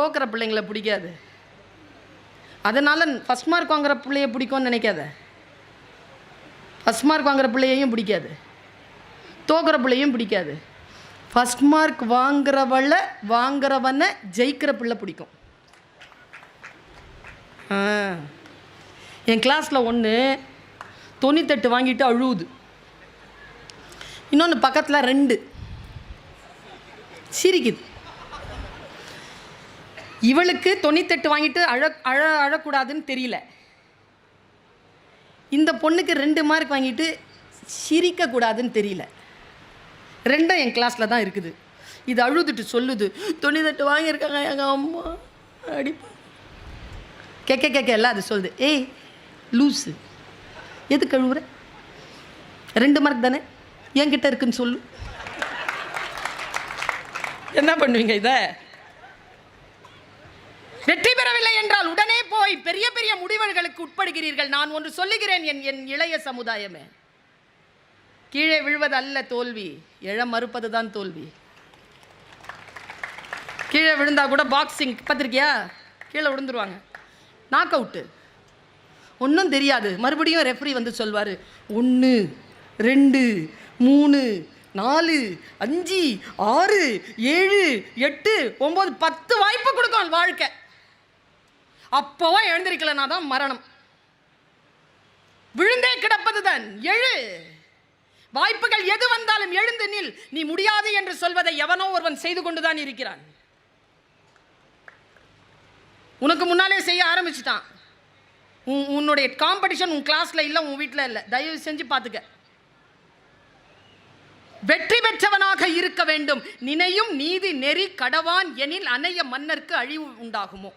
தோக்கிற பிள்ளைங்களை பிடிக்காது. அதனால் ஃபஸ்ட் மார்க் வாங்குற பிள்ளைய பிடிக்கும்னு நினைக்காத. ஃபஸ்ட் மார்க் வாங்குற பிள்ளையையும் பிடிக்காது, தோக்கிற பிள்ளையும் பிடிக்காது. ஃபஸ்ட் மார்க் வாங்குறவனை ஜெயிக்கிற பிள்ளை பிடிக்கும். என் கிளாஸில் ஒன்று 98 வாங்கிட்டு அழுவுது, இன்னொன்று பக்கத்தில் 2 சிரிக்குது. இவளுக்கு 98 வாங்கிட்டு அழக்கூடாதுன்னு தெரியல, இந்த பொண்ணுக்கு 2 மார்க் வாங்கிட்டு சிரிக்கக்கூடாதுன்னு தெரியல. 2 என் கிளாஸில் தான் இருக்குது. இது அழுதுட்டு சொல்லுது, 98 வாங்கியிருக்காங்க எங்கள் அம்மா அடி. கேட்க எல்லாம் அது சொல்லுது, ஏய் லூஸு, எதுக்கு அழுவுற? 2 மார்க் தானே என்கிட்ட இருக்குன்னு சொல்லு. என்ன பண்ணுவீங்க? இதை வெற்றி பெறவில்லை என்றால் உடனே போய் பெரிய பெரிய முடிவுகளுக்கு உட்படுகிறீர்கள். நான் ஒன்று சொல்லுகிறேன், என் இளைய சமுதாயமே, கீழே விழுவது அல்ல தோல்வி, எழ மறுப்பது தான் தோல்வி. கீழே விழுந்தா கூட பாக்ஸிங் பார்த்துருக்கியா, கீழே விழுந்துருவாங்க, நாக் அவுட்டு, ஒன்றும் தெரியாது. மறுபடியும் ரெஃப்ரி வந்து சொல்வார், 1 2 3 4 5 6 7 8 9 10 வாய்ப்பு கொடுக்கும் வாழ்க்கை. அப்போவா எழுந்திருக்கலனா தான் மரணம். விழுந்தே கிடப்பது தான். எழு, வாய்ப்புகள் எது வந்தாலும் எழுந்து நில். நீ முடியாது என்று சொல்வதை எவனோ ஒருவன் செய்து கொண்டுதான் இருக்கிறான். உனக்கு முன்னாலே செய்ய ஆரம்பிச்சுட்டான். உன்னுடைய காம்படிஷன் உன் கிளாஸ்ல இல்லை, உன் வீட்டில் இல்லை. தயவு செஞ்சு பார்த்துக்க. வெற்றி பெற்றவனாக இருக்க வேண்டும். நினையும் நீதி நெறி கடவான் எனில் அணைய மன்னருக்கு அழிவு உண்டாகுமோ.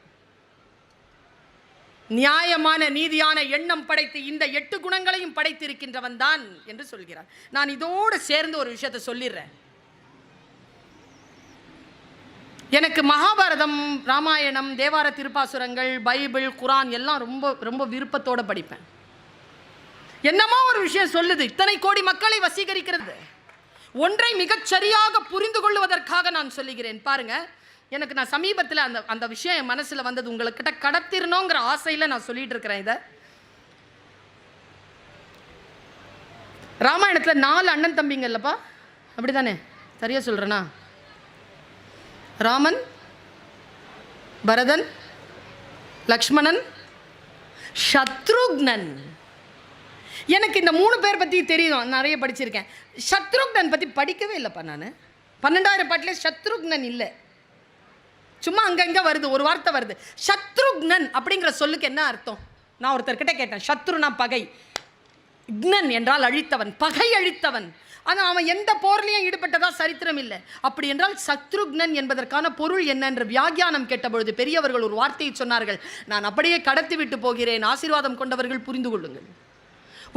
நியாயமான நீதியான எண்ணம் படைத்து இந்த 8 குணங்களையும் படைத்திருக்கின்றவன் தான் என்று சொல்கிறார். நான் இதோடு சேர்ந்து ஒரு விஷயத்தை சொல்லிடுறேன். எனக்கு மகாபாரதம், ராமாயணம், தேவார திருப்பாசுரங்கள், பைபிள், குரான் எல்லாம் ரொம்ப ரொம்ப விருப்பத்தோடு படிப்பேன். என்னமோ ஒரு விஷயம் சொல்லுது, இத்தனை கோடி மக்களை வசீகரிக்கிறது. ஒன்றை மிகச் சரியாக புரிந்து கொள்வதற்காக நான் சொல்லுகிறேன். பாருங்க, எனக்கு நான் சமீபத்தில் அந்த விஷயம் என் மனசில் வந்தது, உங்கள்கிட்ட கடத்திரணுங்கிற ஆசையில் நான் சொல்லிட்டு இருக்கிறேன். இதை ராமாயணத்தில் 4 அண்ணன் தம்பிங்க இல்லப்பா, அப்படி தானே? சரியா சொல்கிறேனா? ராமன், பரதன், லக்ஷ்மணன், சத்ருக்னன். எனக்கு இந்த 3 பேர் பற்றி தெரியும், நிறைய படிச்சிருக்கேன். சத்ருக்னன் பற்றி படிக்கவே இல்லைப்பா நான். 12,000 பாட்டிலே சத்ருக்னன் இல்லை, சும்மா அங்கங்கே வருது, ஒரு வார்த்தை வருது. சத்ருக்னன் அப்படிங்கிற சொல்லுக்கு என்ன அர்த்தம்? நான் ஒருத்தர்கிட்ட கேட்டேன். சத்ருனா பகை, க்னன் என்றால் அழித்தவன், பகை அழித்தவன். ஆனால் அவன் எந்த போர்லையும் ஈடுபட்டதா சரித்திரம் இல்லை. அப்படி என்றால் சத்ருக்னன் என்பதற்கான பொருள் என்ன என்று வியாக்கியானம் கேட்டபொழுது பெரியவர்கள் ஒரு வார்த்தையை சொன்னார்கள். நான் அப்படியே கடத்தி விட்டு போகிறேன், ஆசீர்வாதம் கொண்டவர்கள் புரிந்து கொள்ளுங்கள்.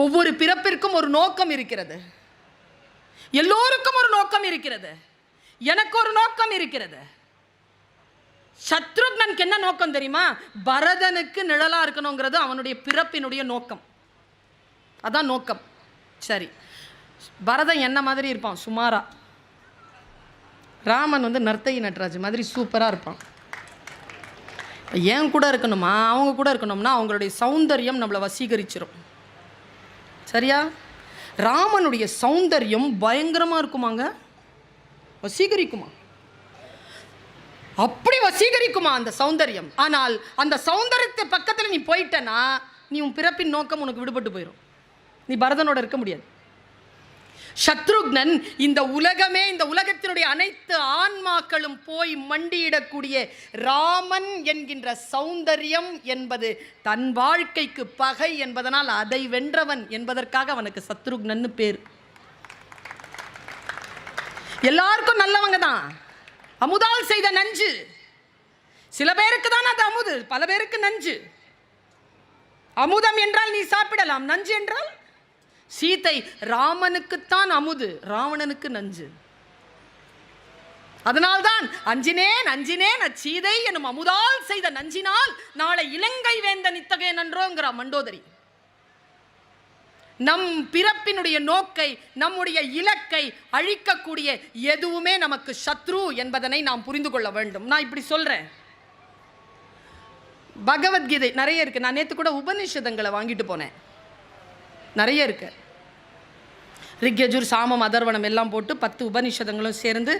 ஒவ்வொரு பிறப்பிற்கும் ஒரு நோக்கம் இருக்கிறது. எல்லோருக்கும் ஒரு நோக்கம் இருக்கிறது. எனக்கு ஒரு நோக்கம் இருக்கிறது. சத்ருக்னனுக்கு என்ன நோக்கம் தெரியுமா? பரதனுக்கு நிழலா இருக்கணுங்கிறது அவனுடைய பிறப்பினுடைய நோக்கம். அதான் நோக்கம். சரி, பரதன் என்ன மாதிரி இருப்பான்? சுமாரா. ராமன் வந்து நர்த்தகி நட்ராஜ் மாதிரி சூப்பராக இருப்பான். ஏன் கூட இருக்கணுமா, அவங்க கூட இருக்கணும்னா அவங்களுடைய சௌந்தரியம் நம்மளை வசீகரிச்சிடும். சரியா? ராமனுடைய சௌந்தரியம் பயங்கரமாக இருக்குமாங்க, வசீகரிக்குமா, அப்படி வசீகரிக்குமா அந்த சௌந்தரியம். ஆனால் அந்த சௌந்தரியத்தை பக்கத்தில் நீ போயிட்டனா நீ உன் பிறப்பின் நோக்கம் உனக்கு விடுபட்டு போயிடும். நீ பரதனோட இருக்க முடியாது. சத்ருக்னன் இந்த உலகமே, இந்த உலகத்தினுடைய அனைத்து ஆன்மாக்களும் போய் மண்டியிடக்கூடிய ராமன் என்கின்ற சௌந்தரியம் என்பது தன் வாழ்க்கைக்கு பகை என்பதனால் அதை வென்றவன் என்பதற்காக அவனுக்கு சத்ருக்னன்னு பேர். எல்லாருக்கும் நல்லவங்க தான். அமுதால் செய்த நஞ்சு சில பேருக்கு தான் அது அமுது, பல பேருக்கு நஞ்சு. அமுதம் என்றால் நீ சாப்பிடலாம், நஞ்சு என்றால் சீதை ராமனுக்குத்தான் அமுது, ராவணனுக்கு நஞ்சு. அதனால்தான் அஞ்சினேன் அஞ்சினேன் அச்சீதை எனும் அமுதால் செய்த நஞ்சினால் நாளை இலங்கை வேந்தன் இத்தகைய நன்றோங்கிற மண்டோதரி. நம் பிறப்பினுடைய நோக்கை, நம்முடைய இலக்கை அழிக்கக்கூடிய எதுவுமே நமக்கு சத்ரு என்பதனை நாம் புரிந்து கொள்ள வேண்டும். நான் இப்படி சொல்றேன், பகவத்கீதை நிறைய இருக்குது. நான் நேற்று கூட உபநிஷதங்களை வாங்கிட்டு போனேன், நிறைய இருக்குது. ரிக்யஜுர் சாமம் அதர்வனம் எல்லாம் போட்டு 10 உபநிஷதங்களும் சேர்ந்து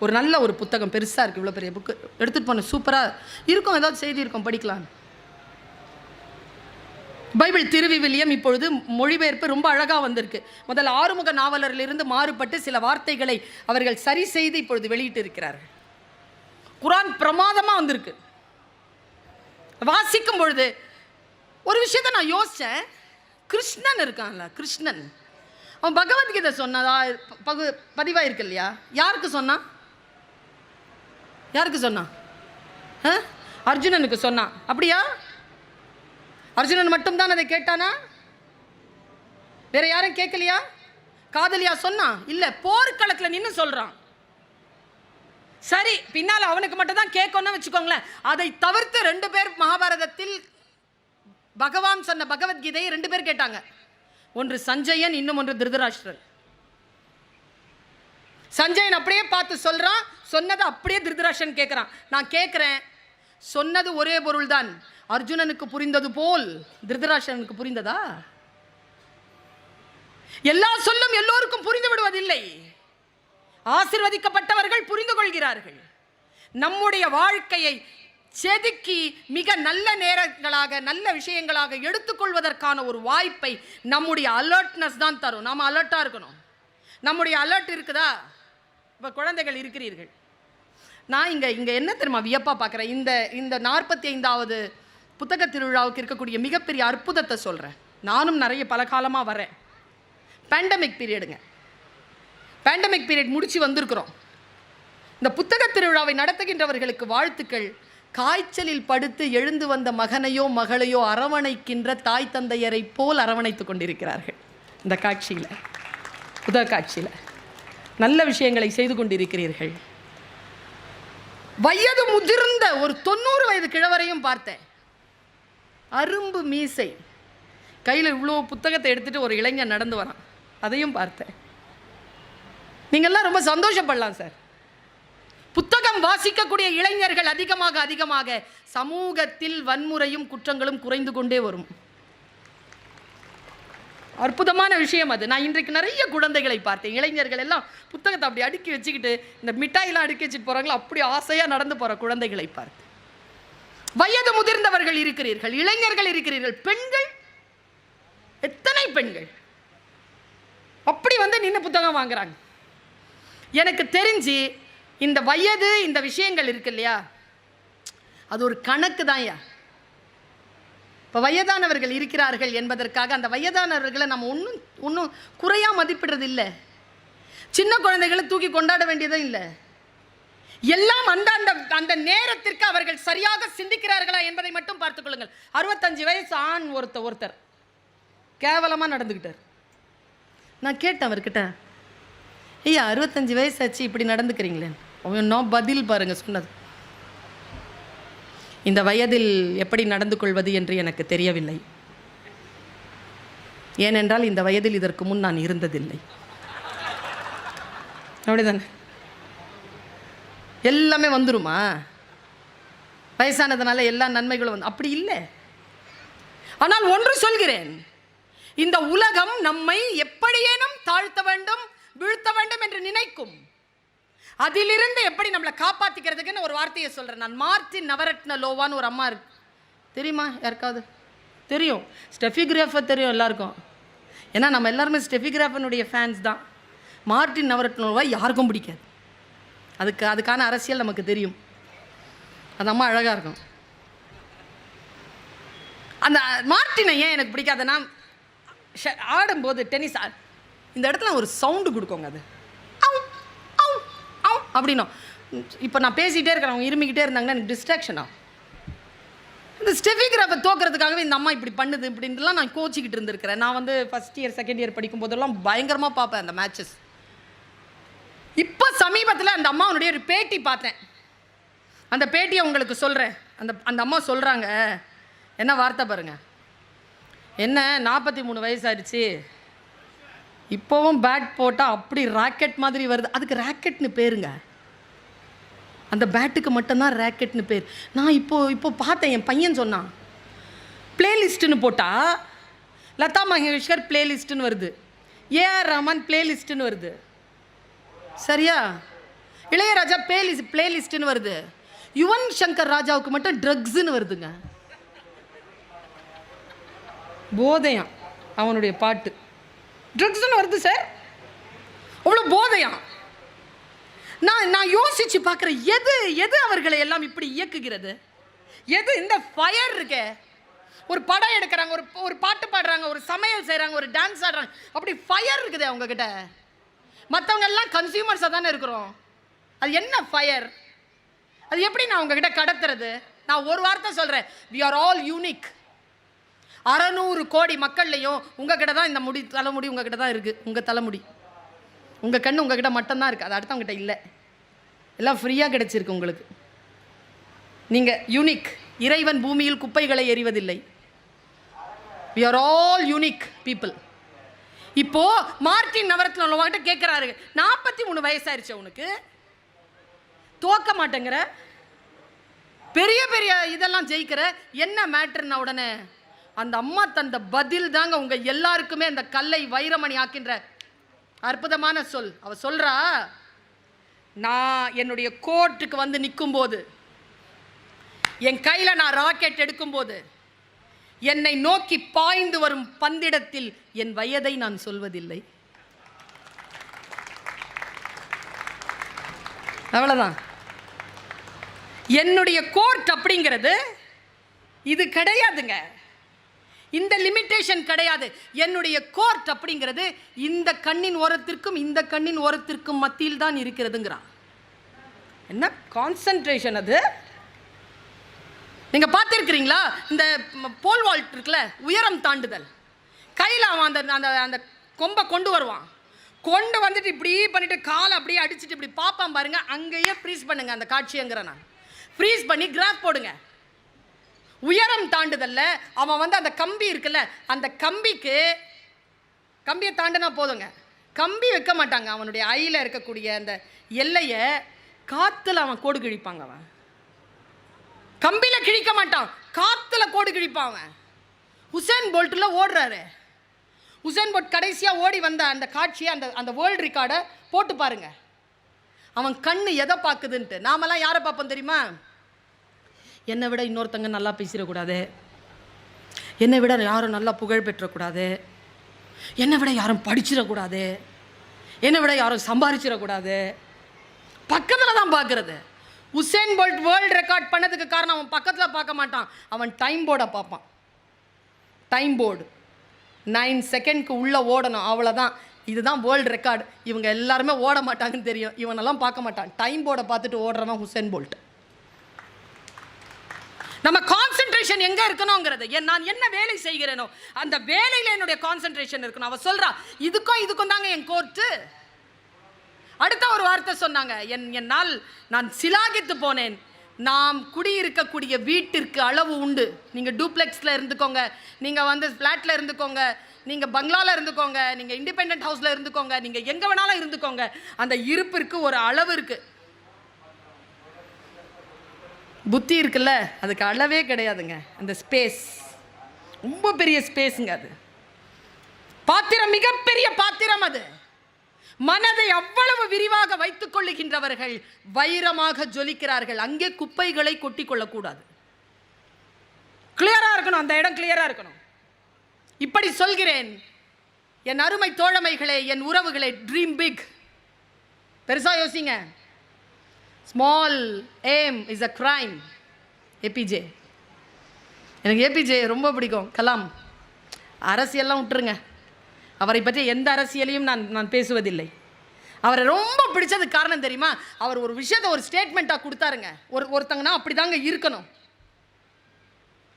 ஒரு நல்ல ஒரு புத்தகம், பெருசாக இருக்குது, இவ்வளோ பெரிய புக்கு எடுத்துகிட்டு போனேன். சூப்பராக இருக்கும், ஏதாவது செய்தி இருக்கும், படிக்கலாம். பைபிள் திருவிவிலியம் இப்பொழுது மொழிபெயர்ப்பு ரொம்ப அழகாக வந்திருக்கு. முதல் ஆறுமுக நாவலரிலிருந்து மாறுபட்டு சில வார்த்தைகளை அவர்கள் சரி செய்து இப்பொழுது வெளியிட்டு இருக்கிறார்கள். குரான் பிரமாதமாக வந்திருக்கு. வாசிக்கும் பொழுது ஒரு விஷயத்தை நான் யோசித்தேன். கிருஷ்ணன் இருக்கான்ல, கிருஷ்ணன் அவன் பகவத்கீதை சொன்னதா பதிவாயிருக்கு இல்லையா? யாருக்கு சொன்னான்? யாருக்கு சொன்னான்? அர்ஜுனனுக்கு சொன்னான். அப்படியா? அர்ஜுனன் மட்டும்தான் அதை கேட்டானா? வேற யாரும் கேட்கலையா? காதலியா சொன்னான்? இல்லை, போர்க்களத்தில் நின்று சொல்றான். சரி, பின்னால் அவனுக்கு மட்டும் தான் கேட்கணும்னு வச்சுக்கோங்களேன். அதை தவிர்த்து 2 பேர் மகாபாரதத்தில் பகவான் சொன்ன பகவத்கீதையை 2 பேர் கேட்டாங்க. ஒன்று சஞ்சயன், இன்னும் ஒன்று திருதராஷ்டிரன். சஞ்சயன் அப்படியே பார்த்து சொல்றான், சொன்னதை அப்படியே திருதராஷ்டிரன் கேட்கிறான். நான் கேட்கிறேன், சொன்னது ஒரே பொருள் தான், அர்ஜுனனுக்கு புரிந்தது போல் திருதராஷ்டிரனுக்கு புரிந்ததா? எல்லா சொல்லும் எல்லோருக்கும் புரிந்து விடுவதில்லை. ஆசீர்வதிக்கப்பட்டவர்கள் புரிந்து கொள்கிறார்கள். நம்முடைய வாழ்க்கையை செதுக்கி மிக நல்ல நேரங்களாக, நல்ல விஷயங்களாக எடுத்துக்கொள்வதற்கான ஒரு வாய்ப்பை நம்முடைய அலர்ட்னஸ் தான் தரும். நாம் அலர்ட்டாக இருக்கணும். நம்முடைய அலர்ட் இருக்குதா? இப்போ குழந்தைகள் இருக்கிறீர்கள். நான் இங்கே என்ன தெரியுமா வியப்பாக பார்க்குறேன், இந்த 45வது புத்தக திருவிழாவுக்கு இருக்கக்கூடிய மிகப்பெரிய அற்புதத்தை சொல்கிறேன். நானும் நிறைய பல காலமாக வரேன். பேண்டமிக் பீரியடுங்க. பேண்டமிக் பீரியட் முடித்து வந்திருக்கிறோம். இந்த புத்தக திருவிழாவை நடத்துகின்றவர்களுக்கு வாழ்த்துக்கள். காய்ச்சலில் படுத்து எழுந்து வந்த மகனையோ மகளையோ அரவணைக்கின்ற தாய் தந்தையரை போல் அரவணைத்து கொண்டிருக்கிறார்கள். இந்த காட்சியில், புத்தக காட்சியில் நல்ல விஷயங்களை செய்து கொண்டிருக்கிறீர்கள். வயது முதிர்ந்த ஒரு 90 வயது கிழவரையும் பார்த்தேன். அரும்பு மீசை, கையில் இவ்வளோ புத்தகத்தை எடுத்துகிட்டு ஒரு இளைஞர் நடந்து வரான், அதையும் பார்த்தேன். நீங்கள்லாம் ரொம்ப சந்தோஷப்படலாம் சார். புத்தகம் வாசிக்கக்கூடிய இளைஞர்கள் அதிகமாக சமூகத்தில் வன்முறையும் குற்றங்களும் குறைந்து கொண்டே வரும். அற்புதமான விஷயம் அது. நான் இன்றைக்கு நிறைய குழந்தைகளை பார்த்தேன். இளைஞர்கள் எல்லாம் புத்தகத்தை அப்படி அடுக்கி வச்சுக்கிட்டு, இந்த மிட்டாயெல்லாம் அடுக்கி வச்சுட்டு போகிறாங்களோ அப்படி ஆசையாக நடந்து போகிற குழந்தைகளை பார்த்து. வயது முதிர்ந்தவர்கள் இருக்கிறீர்கள், இளைஞர்கள் இருக்கிறீர்கள், பெண்கள், எத்தனை பெண்கள் அப்படி நின்று புத்தகம் வாங்குறாங்க. எனக்கு தெரிஞ்சு இந்த வயது, இந்த விஷயங்கள் இருக்கு இல்லையா, அது ஒரு கணக்கு தான். இப்போ வயதானவர்கள் இருக்கிறார்கள் என்பதற்காக அந்த வயதானவர்களை நம்ம ஒன்றும் குறையாக மதிப்பிடுறது இல்லை. சின்ன குழந்தைகளை தூக்கி கொண்டாட வேண்டியதும் இல்லை. எல்லாம் அந்த நேரத்திற்கு அவர்கள் சரியாக சிந்திக்கிறார்களா என்பதை மட்டும் பார்த்துக் கொள்ளுங்கள். 65 வயசு ஆண் ஒருத்தர் கேவலமாக நடந்துக்கிட்டார். நான் கேட்டேன் அவர்கிட்ட, ஐயா 65 வயசாச்சு இப்படி நடந்துக்கிறீங்களே? அவன் பதில் பாருங்க சொன்னது, இந்த வயதில் எப்படி நடந்து கொள்வது என்று எனக்கு தெரியவில்லை. ஏனென்றால் இந்த வயதில் இதற்கு முன் நான் இருந்ததில்லை. அப்படிதானே? எல்லாமே வந்துருமா? வயசானதுனால எல்லா நன்மைகளும் அப்படி இல்லை. ஆனால் ஒன்று சொல்கிறேன், இந்த உலகம் நம்மை எப்படியேனும் தாழ்த்த வேண்டும், வீழ்த்த வேண்டும் என்று நினைக்கும். அதிலிருந்து எப்படி நம்மளை காப்பாற்றிக்கிறதுக்குன்னு ஒரு வார்த்தையை சொல்கிறேன் நான். மார்டின் நவரத்னலோவான்னு ஒரு அம்மா இருக்கு, தெரியுமா யாருக்காவது? தெரியும். ஸ்டெஃபி கிராஃபர் தெரியும் எல்லாருக்கும். ஏன்னா நம்ம எல்லாருமே ஸ்டெஃபி கிராஃபனுடைய ஃபேன்ஸ் தான். மார்டின் நவரத்னலோவா யாருக்கும் பிடிக்காது. அதுக்கான அரசியல் நமக்கு தெரியும். அந்த அம்மா அழகாக இருக்கும். அந்த மார்டினை ஏன் எனக்கு பிடிக்காதுன்னா, ஆடும்போது டென்னிஸ் இந்த இடத்துல ஒரு சவுண்டு கொடுக்குங்க, அது அப்படின்னும். இப்போ நான் பேசிகிட்டே இருக்கிறேன், அவங்க இருமிக்கிட்டே இருந்தாங்கன்னா எனக்கு டிஸ்ட்ராக்ஷன் ஆகும். இந்த ஸ்டெஃபி கிராஃபை தோக்கிறதுக்காகவே இந்த அம்மா இப்படி பண்ணுது இப்படின்லாம் நான் கோச்சிக்கிட்டு இருந்திருக்கிறேன். நான் ஃபஸ்ட் இயர் செகண்ட் இயர் படிக்கும் போதெல்லாம் பயங்கரமாக பார்ப்பேன் அந்த மேட்சஸ். இப்போ சமீபத்தில் அந்த அம்மாவுடைய ஒரு பேட்டி பார்த்தேன். அந்த பேட்டியை உங்களுக்கு சொல்கிறேன். அந்த அம்மா சொல்கிறாங்க, என்ன வார்த்தை பாருங்கள், என்ன 43 வயசாகிடுச்சு, இப்போவும் பேட் போட்டால் அப்படி ராக்கெட் மாதிரி வருது. அதுக்கு ராக்கெட்னு பேருங்க. அந்த பேட்டுக்கு மட்டும்தான் ரேக்கெட்னு பேர். நான் இப்போ பார்த்தேன், என் பையன் சொன்னான், பிளேலிஸ்ட்டுன்னு போட்டால் லதா மங்கேஷ்கர் பிளேலிஸ்ட்டுன்னு வருது, ஏஆர் ரஹ்மான் பிளேலிஸ்ட்டுன்னு வருது, சரியா? இளையராஜா பிளேலிஸ்ட்டுன்னு வருது, யுவன் சங்கர் ராஜாவுக்கு மட்டும் ட்ரக்ஸுன்னு வருதுங்க. போதையாம் அவனுடைய பாட்டு, ட்ரக்ஸ்ன்னு வருது சார், அவ்வளோ போதையாம். நான் யோசிச்சு பார்க்குறேன், எது அவர்களை எல்லாம் இப்படி இயக்குகிறது? எது இந்த ஃபயர் இருக்கே? ஒரு படம் எடுக்கிறாங்க, ஒரு பாட்டு பாடுறாங்க, ஒரு சமையல் செய்கிறாங்க, ஒரு டான்ஸ் ஆடுறாங்க, அப்படி ஃபயர் இருக்குது அவங்கக்கிட்ட. மற்றவங்க எல்லாம் கன்சியூமர்ஸாக தானே இருக்கிறோம். அது என்ன ஃபயர்? அது எப்படி நான் உங்ககிட்ட கடத்துறது? நான் ஒரு வார்த்தை சொல்கிறேன், வி ஆர் ஆல் யூனிக். 600 கோடி மக்கள்லையும் உங்ககிட்ட தான் இந்த தலைமுடி உங்ககிட்ட தான் இருக்குது. உங்கள் தலைமுடி, உங்கள் கண்ணு உங்ககிட்ட மட்டும்தான் இருக்குது, அது அடுத்தவங்ககிட்ட இல்லை. எல்லாம் ஃப்ரீயாக கிடைச்சிருக்கு உங்களுக்கு. நீங்கள் யூனிக். இறைவன் பூமியில் குப்பைகளை எறிவதில்லை. We are all unique people. இப்போது மார்ட்டின் நவரத்ன உள்ளவங்கிட்ட கேட்குறாரு, 43 வயசாயிருச்சு உனக்கு, தோக்க மாட்டேங்கிற, பெரிய பெரிய இதெல்லாம் ஜெயிக்கிற, என்ன மேட்டர்னா உடனே அந்த அம்மா தந்த பதில் தாங்க உங்கள் எல்லாருக்குமே அந்த கல்லை வைரமணி ஆக்கின்ற அற்புதமான சொல். அவ சொல்கிறா, நான் என்னுடைய கோர்ட்டுக்கு வந்து நிற்கும்போது, என் கையில் நான் ராக்கெட் எடுக்கும்போது, என்னை நோக்கி பாய்ந்து வரும் பந்திடத்தில் என் வயதை நான் சொல்வதில்லை. அவ்வளோதான். என்னுடைய கோர்ட் அப்படிங்கிறது இது கிடையாதுங்க. இந்த லிமிட்டேஷன் கிடையாது. என்னுடைய கோர்ட் அப்படிங்கிறது இந்த கண்ணின் ஓரத்திற்கும் இந்த கண்ணின் ஓரத்திற்கும் மத்தியில் தான் இருக்கிறதுங்கிறான். என்ன கான்சன்ட்ரேஷன் அது! நீங்கள் பார்த்துருக்கிறீங்களா? இந்த போல் வால்ட் இருக்குல்ல, உயரம் தாண்டுதல், கையில் அவன் அந்த அந்த கொம்பை கொண்டு வருவான், கொண்டு வந்துட்டு இப்படி பண்ணிட்டு காலை அப்படியே அடிச்சுட்டு இப்படி பார்ப்பான் பாருங்க. அங்கேயே ஃப்ரீஸ் பண்ணுங்க அந்த காட்சிங்கிற, நான் ஃப்ரீஸ் பண்ணி கிராஃப் போடுங்க. உயரம் தாண்டுதல்ல அவன் வந்து அந்த கம்பி இருக்குல்ல, அந்த கம்பியை தாண்டினா போதுங்க, கம்பி வைக்க மாட்டாங்க. அவனுடைய ஐயில் இருக்கக்கூடிய அந்த எல்லையை காற்றுல அவன் கோடு கிழிப்பாங்க. அவன் கம்பியில் கிழிக்க மாட்டான், காற்றுல கோடு கிழிப்பான் அவன். உசேன் போல்ட்டில் ஓடுறாரு. உசேன் போல்ட் கடைசியாக ஓடி வந்த அந்த காட்சியை, அந்த வேர்ல்டு ரெக்கார்டை போட்டு பாருங்க. அவன் கண்ணு எதை பார்க்குதுன்ட்டு. நாமெல்லாம் யாரை பார்ப்போம் தெரியுமா? என்னை விட இன்னொருத்தங்க நல்லா பேசிடக்கூடாது, என்னை விட யாரும் நல்லா புகழ் பெற்றக்கூடாது, என்னை விட யாரும் படிச்சிடக்கூடாது, என்னை விட யாரும் சம்பாதிச்சிடக்கூடாது, பக்கத்தில் தான் பார்க்குறது. உசேன் போல்ட் வேர்ல்டு ரெக்கார்ட் பண்ணதுக்கு காரணம் அவன் பக்கத்தில் பார்க்க மாட்டான், அவன் டைம் போர்டை பார்ப்பான். டைம் போர்டு 9 செகண்ட்க்கு உள்ளே ஓடணும், அவ்வளோதான். இதுதான் வேர்ல்டு ரெக்கார்டு. இவங்க எல்லாருமே ஓட மாட்டாங்கன்னு தெரியும், இவனெல்லாம் பார்க்க மாட்டான். டைம் போர்டை பார்த்துட்டு ஓடுறவன் உசேன் போல்ட். நம்ம கான்சென்ட்ரேஷன் எங்கே இருக்கணுங்கிறது, நான் என்ன வேலை செய்கிறேனோ அந்த வேலையில் என்னுடைய கான்சென்ட்ரேஷன் இருக்கணும். அவ சொல்கிறா, இதுக்கும் தாங்க என் கோர்ட்டு. அடுத்த ஒரு வார்த்தை சொன்னாங்க, என்னால் நான் சிலாகித்து போனேன். நாம் குடியிருக்கக்கூடிய வீட்டிற்கு அளவு உண்டு. நீங்கள் டூப்ளெக்ஸில் இருந்துக்கோங்க, நீங்கள் வந்து ஃப்ளாட்டில் இருந்துக்கோங்க, நீங்கள் பங்களாவில் இருந்துக்கோங்க, நீங்கள் இண்டிபெண்ட் ஹவுஸில் இருந்துக்கோங்க, நீங்கள் எங்கே வேணாலும் இருந்துக்கோங்க, அந்த இருப்பிற்கு ஒரு அளவு இருக்குது. புத்தி இருக்குல்ல, அதுக்கு அளவே கிடையாதுங்க. அந்த ஸ்பேஸ் ரொம்ப பெரிய ஸ்பேஸுங்க. அது பாத்திரம், மிகப்பெரிய பாத்திரம். அது மனதை அவ்வளவு விரிவாக வைத்துக் கொள்ளுகின்றவர்கள் வைரமாக ஜொலிக்கிறார்கள். அங்கே குப்பைகளை கொட்டி கொள்ளக்கூடாது. கிளியரா இருக்கணும், அந்த இடம் கிளியரா இருக்கணும். இப்படி சொல்கிறேன் என் அருமை தோழமைகளே, என் உறவுகளே, ட்ரீம் பிக். பெருசா யோசிங்க. Small aim is a crime. ABJ, எனக்கு ஏபிஜே ரொம்ப பிடிக்கும். கலாம், அரசியல்லாம் விட்டுருங்க, அவரை பற்றி எந்த அரசியலையும் நான் பேசுவதில்லை. அவரை ரொம்ப பிடிச்சது காரணம் தெரியுமா? அவர் ஒரு விஷயத்தை ஒரு ஸ்டேட்மெண்ட்டாக கொடுத்தாருங்க. ஒருத்தங்கன்னா அப்படி தாங்க இருக்கணும்.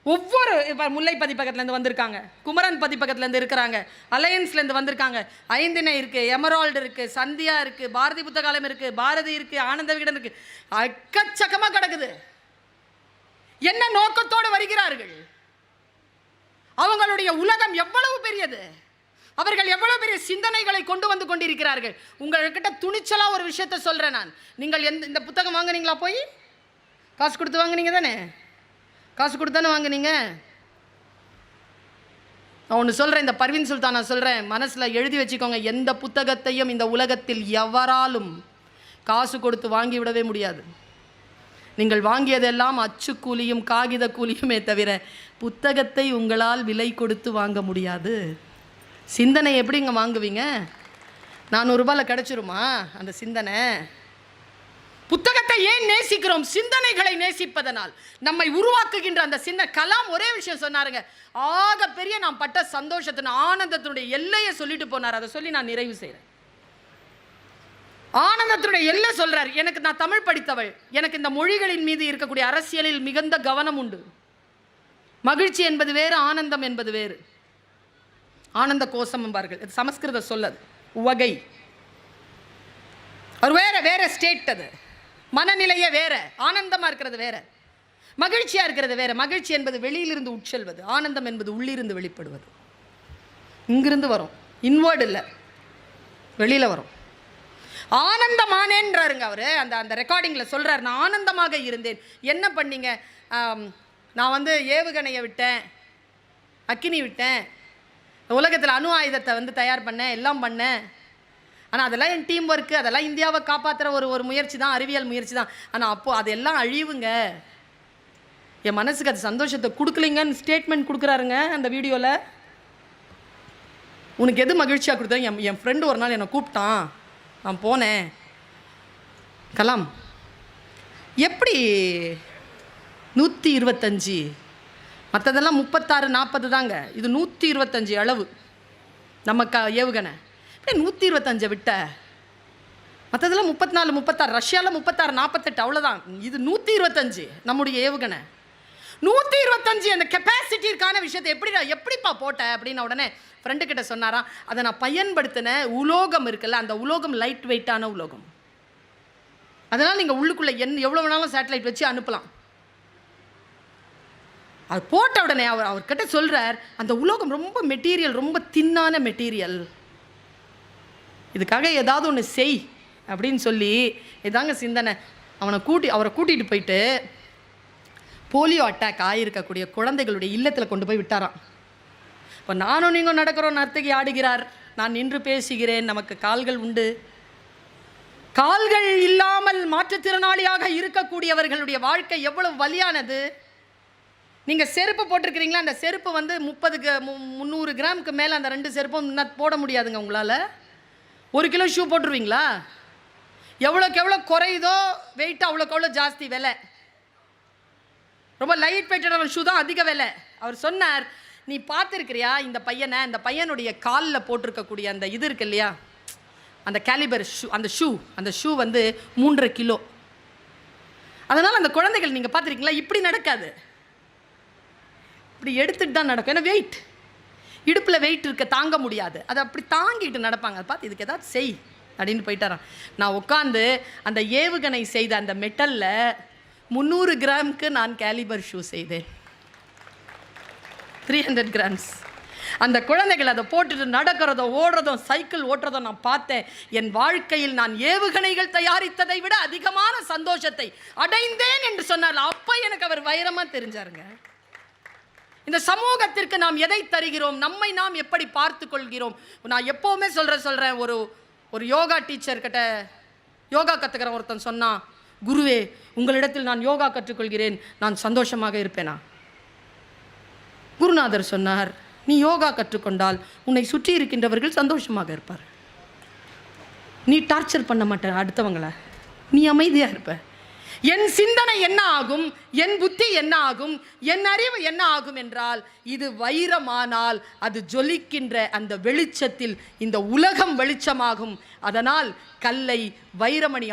ஒவ்வொரு இப்போ முல்லை பதிப்பகத்துலேருந்து வந்திருக்காங்க, குமரன் பதிப்பகத்துலேருந்து இருக்கிறாங்க, அலையன்ஸ்லேருந்து வந்திருக்காங்க, ஐந்தினை இருக்குது, எமரால்டு இருக்குது, சந்தியா இருக்குது, பாரதி புத்தகாலயம் இருக்குது, பாரதி இருக்குது, ஆனந்த விகடன் இருக்குது, அக்கச்சக்கமாக கிடக்குது. என்ன நோக்கத்தோடு வருகிறார்கள்? அவங்களுடைய உலகம் எவ்வளவு பெரியது! அவர்கள் எவ்வளவு பெரிய சிந்தனைகளை கொண்டு வந்து கொண்டிருக்கிறார்கள். உங்கள்கிட்ட துணிச்சலா ஒரு விஷயத்தை சொல்றேன் நான். நீங்கள் இந்த புத்தகம் வாங்குனீங்களா? போய் காசு கொடுத்து வாங்குனீங்க தானே? காசு கொடுத்தானே வாங்குனீங்க? நான் ஒன்று சொல்கிறேன், இந்த பர்வீன் சுல்தான் நான் சொல்கிறேன், மனசில் எழுதி வச்சுக்கோங்க. எந்த புத்தகத்தையும் இந்த உலகத்தில் எவராலும் காசு கொடுத்து வாங்கி விடவே முடியாது. நீங்கள் வாங்கியதெல்லாம் அச்சு கூலியும் காகித கூலியுமே தவிர புத்தகத்தை உங்களால் விலை கொடுத்து வாங்க முடியாது. சிந்தனை எப்படிங்க வாங்குவீங்க? 400 ரூபாயில் கிடச்சிருமா அந்த சிந்தனை? புத்தகத்தை ஏன் நேசிக்கிறோம்? சிந்தனைகளை நேசிப்பதனால். நம்மை உருவாக்குகின்ற அந்த கலாம் ஒரே விஷயம் சொன்னாருங்க, ஆக பெரிய நான் பட்ட சந்தோஷத்தின் ஆனந்தத்தினுடைய எல்லையை சொல்லிட்டு போனார். அதை சொல்லி நான் நிறைவு செய்கிறேன். ஆனந்தத்தினுடைய எல்லை சொல்றார். எனக்கு, நான் தமிழ் படித்தவள், எனக்கு இந்த மொழிகளின் மீது இருக்கக்கூடிய அரசியலில் மிகுந்த கவனம் உண்டு. மகிழ்ச்சி என்பது வேறு, ஆனந்தம் என்பது வேறு. ஆனந்த கோஷம் என்பார்கள், இது சமஸ்கிருத சொல்லது, வகை. அது வேற வேற ஸ்டேட், அது மனநிலையே வேற. ஆனந்தமா இருக்கிறது வேற, மகிழ்ச்சியா இருக்கிறது வேற. மகிழ்ச்சி என்பது வெளியிலிருந்து உட்செல்வது, ஆனந்தம் என்பது உள்ளிருந்து வெளிப்படுவது. இங்கிருந்து வரும், இன்வர்டு இல்லை, வெளியில வரும். ஆனந்தமானேன்றாருங்க அவரு. அந்த அந்த ரெக்கார்டிங்கில் சொல்கிறார், நான் ஆனந்தமாக இருந்தேன். என்ன பண்ணீங்க? நான் வந்து ஏவுகணையை விட்டேன், அக்கினி விட்டேன், உலகத்தில் அணு ஆயுதத்தை வந்து தயார் பண்ணேன், எல்லாம் பண்ணேன். ஆனால் அதெல்லாம் என் டீம் ஒர்க்கு, அதெல்லாம் இந்தியாவை காப்பாற்றுற ஒரு முயற்சி தான், அறிவியல் முயற்சி தான். ஆனால் அப்போது அதெல்லாம் அழிவுங்க. என் மனசுக்கு அது சந்தோஷத்தை கொடுக்கலைங்கன்னு ஸ்டேட்மெண்ட் கொடுக்குறாருங்க அந்த வீடியோவில். உனக்கு எது மகிழ்ச்சியாக கொடுத்தா? என் ஃப்ரெண்டு ஒரு நாள் என்னை கூப்பிட்டான், நான் போனேன். கலாம் எப்படி 125, மற்றதெல்லாம் 36 40 தாங்க, இது 125 அளவு நம்ம ஏவுகணை. எப்படி 125 விட்ட? மற்றதெல்லாம் 34 36, ரஷ்யாவில் 36 48, அவ்வளோதான். இது 125 நம்முடைய ஏவுகணை. 125 அந்த கெப்பாசிட்டிக்கான விஷயத்தை எப்படிப்பா போட்ட அப்படின்ன உடனே ஃப்ரெண்டு கிட்ட சொன்னாராம், அதை நான் பயன்படுத்தின உலோகம் இருக்குல்ல, அந்த உலோகம் லைட் வெயிட்டான உலோகம். அதனால் நீங்கள் உள்ளுக்குள்ளே எவ்வளோ வேணாலும் சேட்டலைட் வச்சு அனுப்பலாம். அது போட்ட உடனே அவர்கிட்ட சொல்கிறார், அந்த உலோகம் ரொம்ப மெட்டீரியல், ரொம்ப தின்னான மெட்டீரியல், இதுக்காக ஏதாவது ஒன்று செய் அப்படின்னு சொல்லி இதாங்க சிந்தனை. அவரை கூட்டிகிட்டு போயிட்டு போலியோ அட்டாக் ஆகியிருக்கக்கூடிய குழந்தைகளுடைய இல்லத்தில் கொண்டு போய் விட்டாராம். இப்போ நானும் நீங்கள் நடக்கிறோம், நர்த்தகி ஆடுகிறார், நான் நின்று பேசுகிறேன், நமக்கு கால்கள் உண்டு. கால்கள் இல்லாமல் மாற்றுத்திறனாளியாக இருக்கக்கூடியவர்களுடைய வாழ்க்கை எவ்வளவு வலியானது. நீங்கள் செருப்பு போட்டிருக்கிறீங்களா? அந்த செருப்பு வந்து 300 கிராமுக்கு மேலே அந்த 2 செருப்பும் போட முடியாதுங்க உங்களால். 1 கிலோ ஷூ போட்டுருவீங்களா? எவ்வளோக்கு எவ்வளோ குறையுதோ வெயிட் அவ்வளோக்கு எவ்வளோ ஜாஸ்தி விலை. ரொம்ப லைட் வெயிட்டான ஷூ தான் அதிக விலை. அவர் சொன்னார், நீ பார்த்துருக்கிறியா இந்த பையனை? அந்த பையனுடைய காலில் போட்டிருக்கக்கூடிய அந்த இது இருக்கு இல்லையா, அந்த கேலிபர் ஷூ, அந்த ஷூ வந்து 3.5 கிலோ. அதனால் அந்த குழந்தைகள் நீங்கள் பார்த்துருக்கீங்களா, இப்படி நடக்காது, இப்படி எடுத்துகிட்டு தான் நடக்கும். ஏன்னா வெயிட், இடுப்பில் வெயிட் இருக்க தாங்க முடியாது, அதை அப்படி தாங்கிட்டு நடப்பாங்க. அதை பார்த்து இதுக்கு ஏதாவது செய் அப்படின்னு போயிட்டாரான். நான் உட்காந்து அந்த ஏவுகணை செய்த அந்த மெட்டலில் 300 கிராமுக்கு நான் கேலிபர் ஷூ செய்தேன், 300 கிராம்ஸ். அந்த குழந்தைகள் அதை போட்டுட்டு நடக்கிறதோ ஓடுறதோ சைக்கிள் ஓட்டுறதோ நான் பார்த்தேன். என் வாழ்க்கையில் நான் ஏவுகணைகள் தயாரித்ததை விட அதிகமான சந்தோஷத்தை அடைந்தேன் என்று சொன்னார். அப்போ எனக்கு அவர் வைரமாக தெரிஞ்சாருங்க. இந்த சமூகத்திற்கு நாம் எதை தருகிறோம், நம்மை நாம் எப்படி பார்த்து கொள்கிறோம். நான் எப்போவுமே சொல்கிறேன், ஒரு யோகா டீச்சர்கிட்ட யோகா கற்றுக்கிற ஒருத்தன் சொன்னான், குருவே உங்களிடத்தில் நான் யோகா கற்றுக்கொள்கிறேன், நான் சந்தோஷமாக இருப்பேனா? குருநாதர் சொன்னார், நீ யோகா கற்றுக்கொண்டால் உன்னை சுற்றி இருக்கின்றவர்கள் சந்தோஷமாக இருப்பார். நீ டார்ச்சர் பண்ண மாட்ட அடுத்தவங்களை, நீ அமைதியாக இருப்ப. என் சிந்தனை என்ன ஆகும், என் புத்தி என்ன ஆகும், என் அறிவு என்ன ஆகும் என்றால், இது வைரமானால் அது ஜொலிக்கின்ற அந்த வெளிச்சத்தில் இந்த உலகம் வெளிச்சமாகும். அதனால் கல்லை வைரமணி